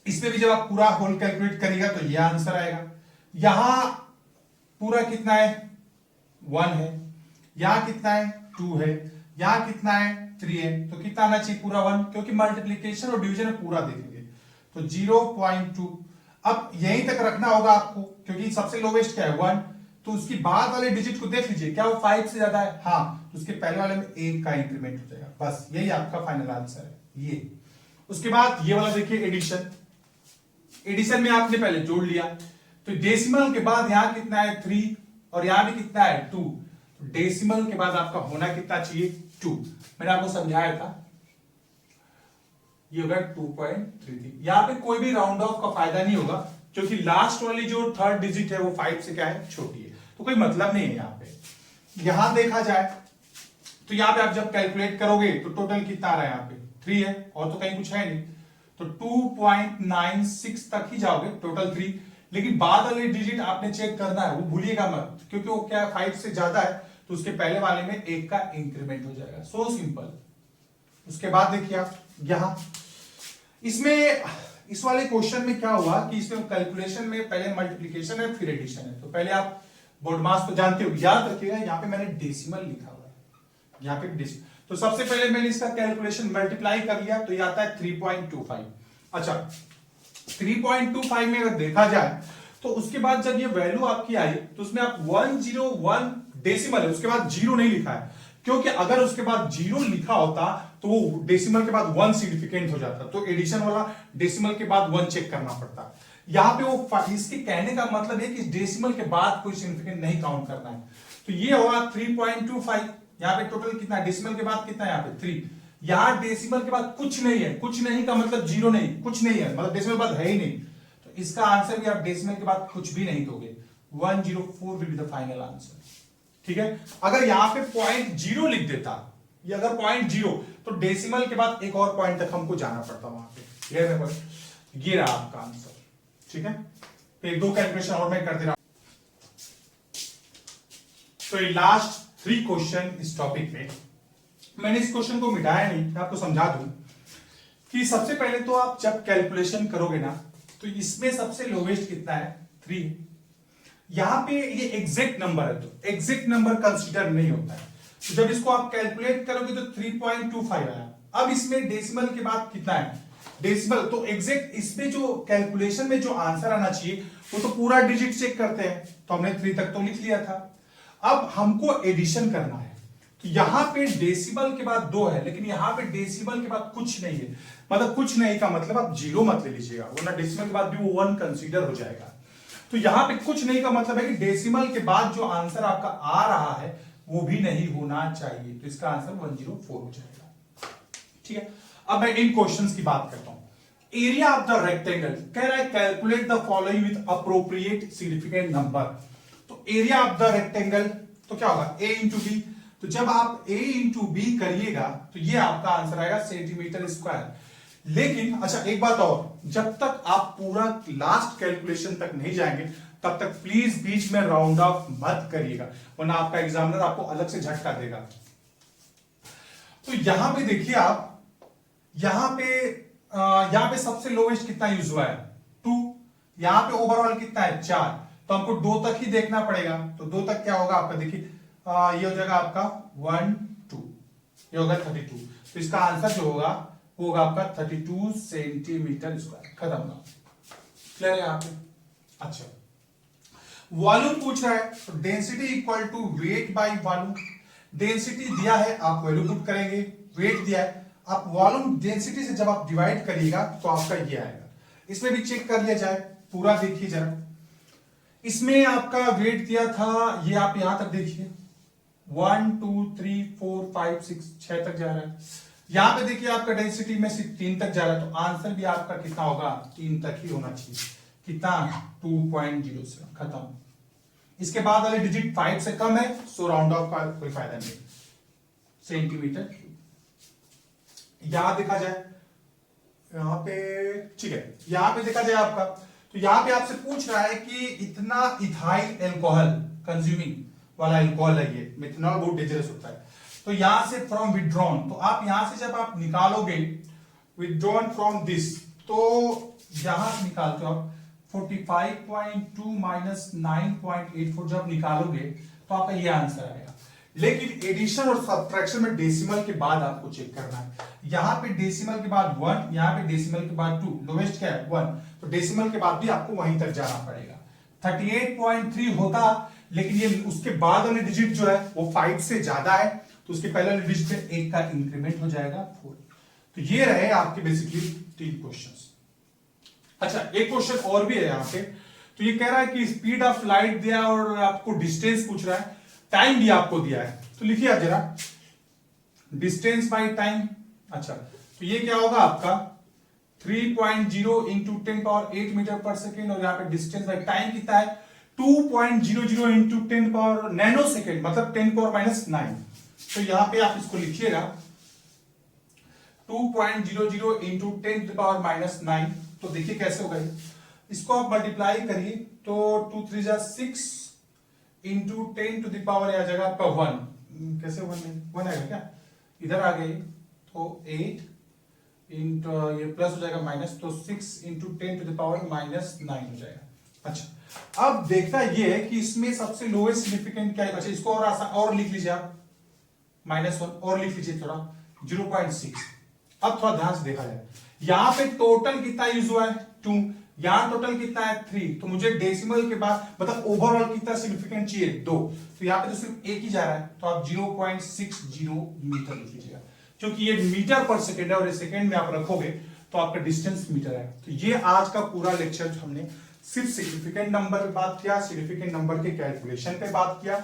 इसमें भी जब आप पूरा होल कैलकुलेट करिएगा तो ये आंसर आएगा। यहां पूरा कितना है 1 है, यहां कितना है 2 है, यहां कितना है 3 है, तो कितना आना चाहिए पूरा 1, क्योंकि मल्टीप्लीकेशन और डिवीजन में पूरा देखेंगे। तो 0.2, अब यहीं तक रखना होगा आपको, क्योंकि सबसे लोवेस्ट क्या है 1, तो उसकी बाद वाले डिजिट को देख लीजिए, क्या वो 5 से ज्यादा है, हाँ, तो उसके पहले वाले में 1 का इंक्रीमेंट हो जाएगा, बस यही आपका फाइनल आंसर है ये। उसके बाद ये वाला देखिए एडिशन, एडिशन में आपने पहले जोड़ लिया, तो डेसिमल के बाद यहां कितना है 3 और यहां भी कितना है 2, तो डेसिमल के बाद आपका होना कितना चाहिए 2, मैंने आपको समझाया था, ये होगा 2.33। यहां पे कोई भी राउंड ऑफ का फायदा नहीं होगा, क्योंकि लास्ट वाली जो थर्ड डिजिट है वो 5 से क्या है छोटी है, तो कोई मतलब नहीं है यहां पे। यहां देखा जाए तो यहां पे आप जब कैलकुलेट करोगे तो टोटल कितना आ रहा है, यहां पे 3 है और तो कहीं कुछ है नहीं, तो 2.96 तक ही जाओगे, टोटल 3, लेकिन बाद वाले डिजिट आपने चेक करना है, वो भूलिएगा मत, क्योंकि वो क्या 5 से ज्यादा है, तो उसके पहले वाले में 1 का इंक्रीमेंट हो जाएगा, सो सिंपल। उसके बाद देखिए आप यहां इसमें इस वाले क्वेश्चन में क्या हुआ कि इसमें कैलकुलेशन में पहले मल्टीप्लिकेशन है फिर एडिशन है, तो पहले आप बोर्ड मास तो जानते हो, याद रखिएगा यहां पे मैंने डेसिमल लिखा हुआ है, यहां पे डेसिमल, तो सबसे पहले मैंने इसका कैलकुलेशन मल्टीप्लाई कर लिया, तो ये आता है 3.25। अच्छा 3.25 में अगर देखा जाए तो उसके बाद जब ये वैल्यू आपकी आई तो उसमें आप 101 डेसिमल है, उसके बाद जीरो नहीं लिखा है, क्योंकि अगर उसके बाद जीरो लिखा होता तो वो डेसिमल के बाद 1 सिग्निफिकेंट हो जाता, तो एडिशन वाला डेसिमल के बाद 1 चेक करना पड़ता। यहां पे वो इसके कहने का मतलब है कि डेसिमल के बाद कोई सिग्निफिकेंट नहीं काउंट करना है, तो ये होगा 3.25। यहां पे टोटल कितना, डेसिमल के बाद कितना है यहाँ पे 3, यहां डेसिमल के बाद कुछ नहीं है, कुछ नहीं का मतलब जीरो नहीं, कुछ नहीं है मतलब डेसिमल के बाद है ही नहीं, तो इसका आंसर भी आप डेसिमल के बाद कुछ भी नहीं दोगे, 104 will be the final answer. ठीक है, अगर यहां पे 0.0 लिख देता, ये अगर 0.0, तो डेसिमल के बाद एक और पॉइंट तक हमको जाना पड़ता वहां पे, ये रहा आपका आंसर। ठीक है, तो एक दो कैलकुलेशन और मैं कर दे रहा हूं। तो ये लास्ट 3 क्वेश्चन इस टॉपिक में, मैंने इस क्वेश्चन को मिटाया नहीं, मैं आपको समझा दूं कि सबसे पहले तो आप जब कैलकुलेशन करोगे ना, तो इसमें सबसे लोवेस्ट कितना है 3, यहां पे ये एग्जैक्ट नंबर है, तो एग्जैक्ट नंबर कंसीडर नहीं होता है, तो जब इसको आप कैलकुलेट करोगे तो 3.25 आया। अब इसमें डेसिमल के बाद कितना है डेसिमल, तो एग्जैक्ट इसमें जो कैलकुलेशन में जो आंसर आना चाहिए वो तो पूरा डिजिट चेक करते हैं, तो हमने 3 तक तो लिख लिया था। अब हमको एडिशन करना है, तो यहां पे डेसिमल के बाद 2 है, लेकिन यहां पे डेसिमल के बाद कुछ नहीं है, मतलब कुछ नहीं का मतलब आप जीरो मत ले लीजिएगा, वरना डेसिमल के बाद भी वो 1 कंसीडर हो जाएगा। तो यहां पे कुछ नहीं का मतलब है कि डेसिमल के बाद जो आंसर आपका आ रहा है वो भी नहीं होना चाहिए, तो इसका आंसर 104 हो जाएगा। ठीक है, अब मैं इन क्वेश्चंस की बात करता हूं। एरिया ऑफ द रेक्टेंगल कह रहा है calculate the following with appropriate significant number, तो एरिया ऑफ द रेक्टेंगल तो क्या होगा a इंटू बी, तो जब आप a इंटू बी करिएगा तो ये आपका आंसर आएगा सेंटीमीटर स्क्वायर। लेकिन अच्छा एक बात और, जब तक आप पूरा लास्ट कैलकुलेशन तक नहीं जाएंगे तब तक प्लीज बीच में राउंड ऑफ मत करिएगा, वरना आपका एग्जामिनर आपको अलग से झटका देगा। तो यहां पे देखिए आप, यहां पे सबसे लोवेस्ट कितना यूज हुआ है 2, यहां पे ओवरऑल कितना है 4, तो हमको 2 तक ही देखना पड़ेगा, तो 2 तक क्या होगा आपका देखिए, ये हो जाएगा आपका 1 2, ये होगा 32, तो इसका आंसर जो होगा वो होगा आपका 32 सेंटीमीटर स्क्वायर, खत्म ना, क्लियर है यहाँ पे। अच्छा वॉल्यूम पूछ रहा है, तो density equal to weight by volume, density दिया है आप वैल्यू पुट करेंगे, वेट दिया है आप वॉल्यूम डेंसिटी से जब आप डिवाइड करिएगा तो आपका ये आएगा। इसमें भी चेक कर लिया जाए, पूरा देखिए जरा, इसमें आपका वेट दिया था, ये आप यहां तक देखिए 1 2 3 4 5 6 6 तक जा रहा है, यहां पे देखिए आपका डेंसिटी में सिर्फ 3 तक जा रहा है, तो आंसर भी आपका कितना होगा 3 तक ही होना चाहिए, कितना 2.07, खत्म। इसके बाद वाले डिजिट 5 से कम है, सो राउंड ऑफ का कोई फायदा नहीं, सेंटीमीटर क्यूब। यहां देखा जाए, यहां पे ठीक है, यहां पे देखा जाए आपका, तो यहां पे आपसे पूछ रहा है कि इतना इथाइल एल्कोहल कंज्यूमिंग वाला एल्कोहल है, ये मिथेनॉल बहुत डेंजरस होता है, तो यहां से फ्रॉम विड्रॉन, तो आप यहां से जब आप निकालोगे विड्रॉन फ्रॉम दिस, तो यहां से निकालते हो आप 45.2 माइनस 9.84 जब निकालोगे तो आपका ये आंसर आएगा। लेकिन एडिशन और सब्ट्रैक्शन में डेसिमल के बाद आपको चेक करना है। यहां पे डेसिमल के बाद 1, यहां पे डेसिमल के बाद 2, लोवेस्ट क्या है 1, तो डेसिमल के बाद भी आपको वहीं तक जाना पड़ेगा। 38.3 होता, लेकिन ये उसके बाद वाले डिजिट जो है वो 5 से ज्यादा है, तो उसके पहले वाले डिजिट में 1 का इंक्रीमेंट हो जाएगा 4। तो ये रहे आपके बेसिकली 3 क्वेश्चंस। अच्छा, एक क्वेश्चन और भी है यहाँ पे। तो ये कह रहा है कि स्पीड ऑफ लाइट दिया और आपको डिस्टेंस पूछ रहा है, टाइम भी आपको दिया है। तो लिखिए आप जरा, डिस्टेंस बाय टाइम। अच्छा, तो ये क्या होगा आपका 3.0 इंटू 10⁸ मीटर पर सेकेंड, और यहाँ पे डिस्टेंस बाय टाइम कितना है 2.00 इंटू 10 नैनो सेकेंड, मतलब 10⁻⁹। तो यहां पे आप इसको लिखिएगा 2.00 इंटू 10⁻⁹। तो देखिए कैसे होगा ये, इसको आप मल्टीप्लाई करिए तो 2 3 जा 6 इंटू 10 टू द पावर आ जाएगा आपका 1। कैसे 1 आएगा क्या, इधर आ गई तो 8 इंटू ये प्लस हो जाएगा माइनस, तो 6 इंटू 10 टू द पावर -9 हो जाएगा। अच्छा, अब देखना ये है कि इसमें सबसे लोएस्ट सिग्निफिकेंट क्या है। अच्छा, इसको और आसान और लिख लीजिए आप, -1 और लिख लीजिए थोड़ा 0.6। अब थोड़ा ध्यान से देखा जाए, यहां पे टोटल कितना यूज हुआ है 2, यहां टोटल कितना है 3, तो मुझे डेसिमल के बाद मतलब ओवरऑल कितना सिग्निफिकेंट चाहिए 2, तो यहां पे तो सिर्फ एक ही जा रहा है, तो आप 0.60 मीटर लिख लीजिएगा, क्योंकि ये मीटर पर सेकेंड है और ये सेकेंड में आप रखोगे तो आपका डिस्टेंस मीटर है। तो ये आज का पूरा लेक्चर हमने सिर्फ सिग्निफिकेंट नंबर पे बात किया, सिग्निफिकेंट नंबर के कैलकुलेशन पे बात किया,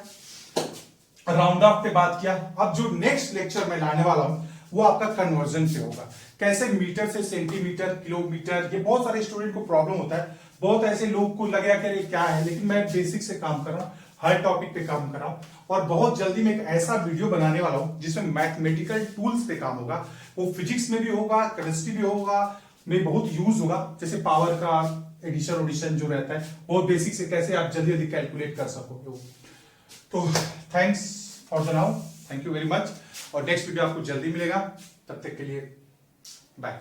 राउंड ऑफ पे बात किया। अब जो नेक्स्ट लेक्चर मैं लाने वाला हूं वो आपका कन्वर्जन पे होगा, कैसे मीटर से सेंटीमीटर, किलोमीटर। ये बहुत सारे स्टूडेंट को प्रॉब्लम होता है, बहुत ऐसे लोग को लगेगा कि ये क्या है, लेकिन मैं बेसिक से काम कर रहा हूं, हर टॉपिक पे काम कर रहा हूं, और बहुत जल्दी मैं एक ऐसा वीडियो बनाने वाला हूं जिसमें मैथमेटिकल टूल्स पे काम होगा। वो फिजिक्स में भी होगा, केमिस्ट्री भी होगा, में बहुत यूज होगा, जैसे पावर का एडिशन ओडिशन जो रहता है, बहुत बेसिक से कैसे आप जल्दी जल्दी कैलकुलेट कर सकोगे। तो thanks for the now, thank you very much, और नेक्स्ट वीडियो आपको जल्दी मिलेगा, तब तक के लिए बाय।